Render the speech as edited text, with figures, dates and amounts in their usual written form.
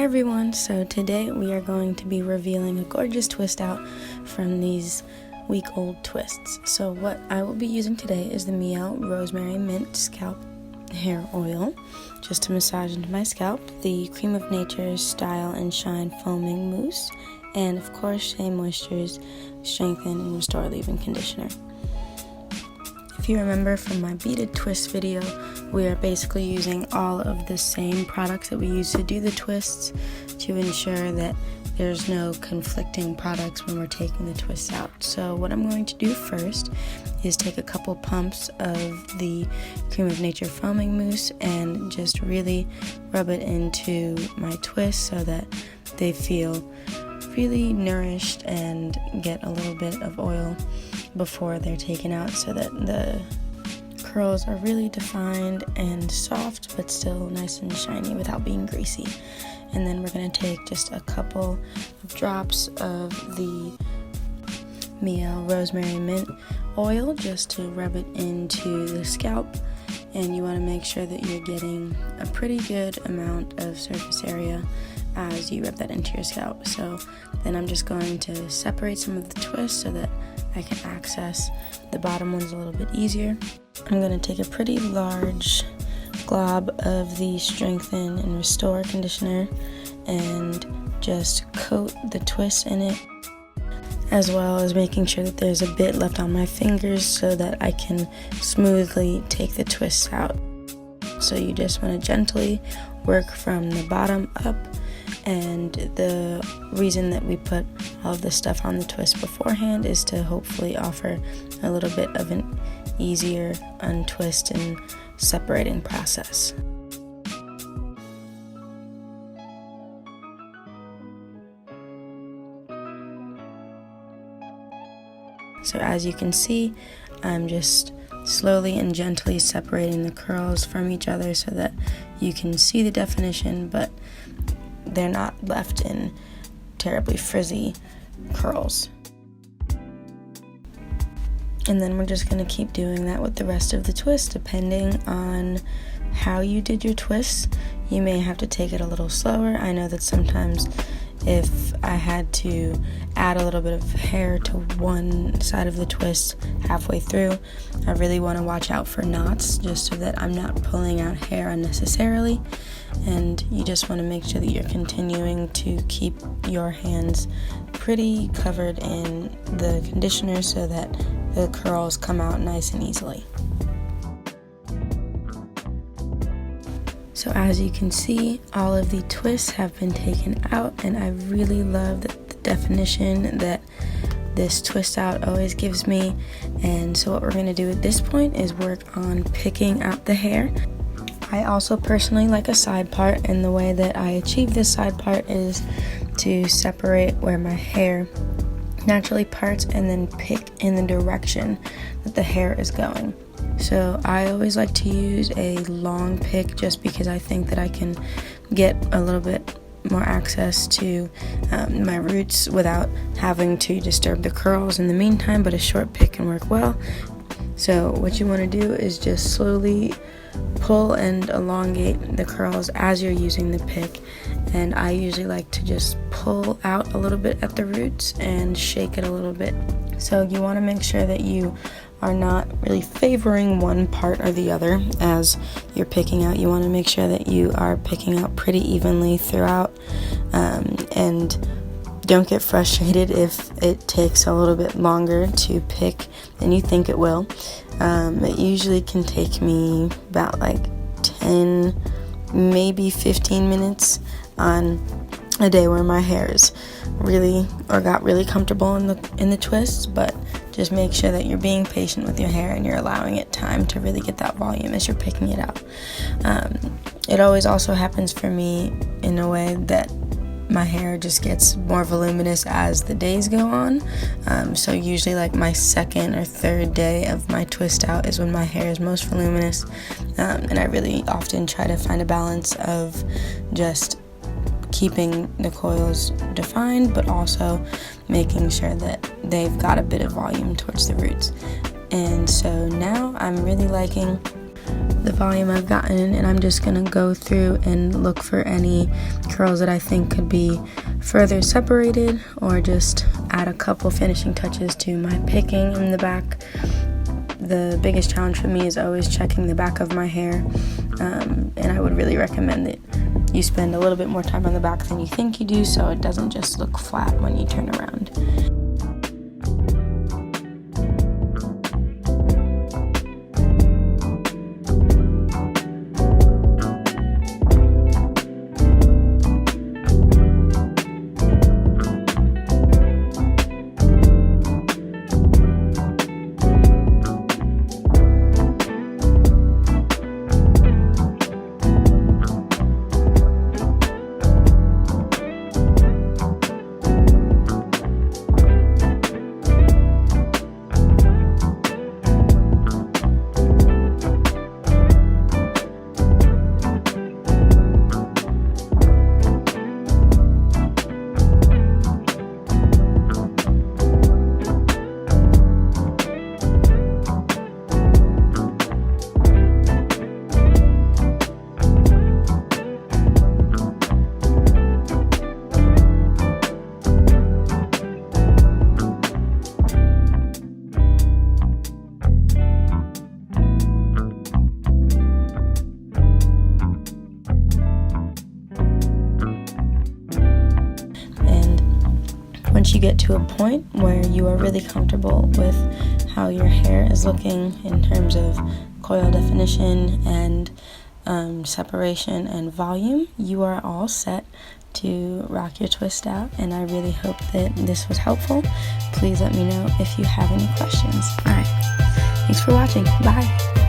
everyone, so today we are going to be revealing a gorgeous twist out from these week-old twists. So what I will be using today is the Meow Rosemary Mint Scalp Hair Oil, just to massage into my scalp, the Cream of Nature's Style and Shine Foaming Mousse, and of course Shea Moisture's Strengthen and Restore Leave-In Conditioner. If you remember from my beaded twist video, we are basically using all of the same products that we use to do the twists to ensure that there's no conflicting products when we're taking the twists out. So what I'm going to do first is take a couple pumps of the Cream of Nature Foaming Mousse and just really rub it into my twists so that they feel really nourished and get a little bit of oil before they're taken out, so that the curls are really defined and soft but still nice and shiny without being greasy. And then we're going to take just a couple of drops of the Meow Rosemary Mint oil just to rub it into the scalp, and you want to make sure that you're getting a pretty good amount of surface area as you rub that into your scalp. So then I'm just going to separate some of the twists so that I can access the bottom ones a little bit easier. I'm going to take a pretty large glob of the Strengthen and Restore conditioner and just coat the twist in it, as well as making sure that there's a bit left on my fingers so that I can smoothly take the twists out. So you just want to gently work from the bottom up, and the reason that we put all of this stuff on the twist beforehand is to hopefully offer a little bit of an easier untwist and separating process. So as you can see, I'm just slowly and gently separating the curls from each other so that you can see the definition, but they're not left in terribly frizzy curls. And then we're just going to keep doing that with the rest of the twist. Depending on how you did your twists, you may have to take it a little slower. I know that sometimes if I had to add a little bit of hair to one side of the twist halfway through, I really want to watch out for knots just so that I'm not pulling out hair unnecessarily. And you just want to make sure that you're continuing to keep your hands pretty covered in the conditioner so that the curls come out nice and easily. So as you can see, all of the twists have been taken out, and I really love the definition that this twist out always gives me. And so what we're going to do at this point is work on picking out the hair. I also personally like a side part, and the way that I achieve this side part is to separate where my hair naturally parts and then pick in the direction that the hair is going. So I always like to use a long pick just because I think that I can get a little bit more access to my roots without having to disturb the curls in the meantime, but a short pick can work well. So what you want to do is just slowly pull and elongate the curls as you're using the pick, and I usually like to just pull out a little bit at the roots and shake it a little bit. So you want to make sure that you are not really favoring one part or the other as you're picking out. You want to make sure that you are picking out pretty evenly throughout, and don't get frustrated if it takes a little bit longer to pick than you think it will. It usually can take me about like 10, maybe 15 minutes on a day where my hair is got really comfortable in the twists, but just make sure that you're being patient with your hair and you're allowing it time to really get that volume as you're picking it out. It always also happens for me in a way that my hair just gets more voluminous as the days go on. So usually like my second or third day of my twist out is when my hair is most voluminous. And I really often try to find a balance of just keeping the coils defined, but also making sure that they've got a bit of volume towards the roots. And so now I'm really liking the volume I've gotten, and I'm just gonna go through and look for any curls that I think could be further separated, or just add a couple finishing touches to my picking in the back. The biggest challenge for me is always checking the back of my hair, and I would really recommend that you spend a little bit more time on the back than you think you do, so it doesn't just look flat when you turn around. Once you get to a point where you are really comfortable with how your hair is looking in terms of coil definition and separation and volume, you are all set to rock your twist out, and I really hope that this was helpful. Please let me know if you have any questions. Alright, thanks for watching. Bye.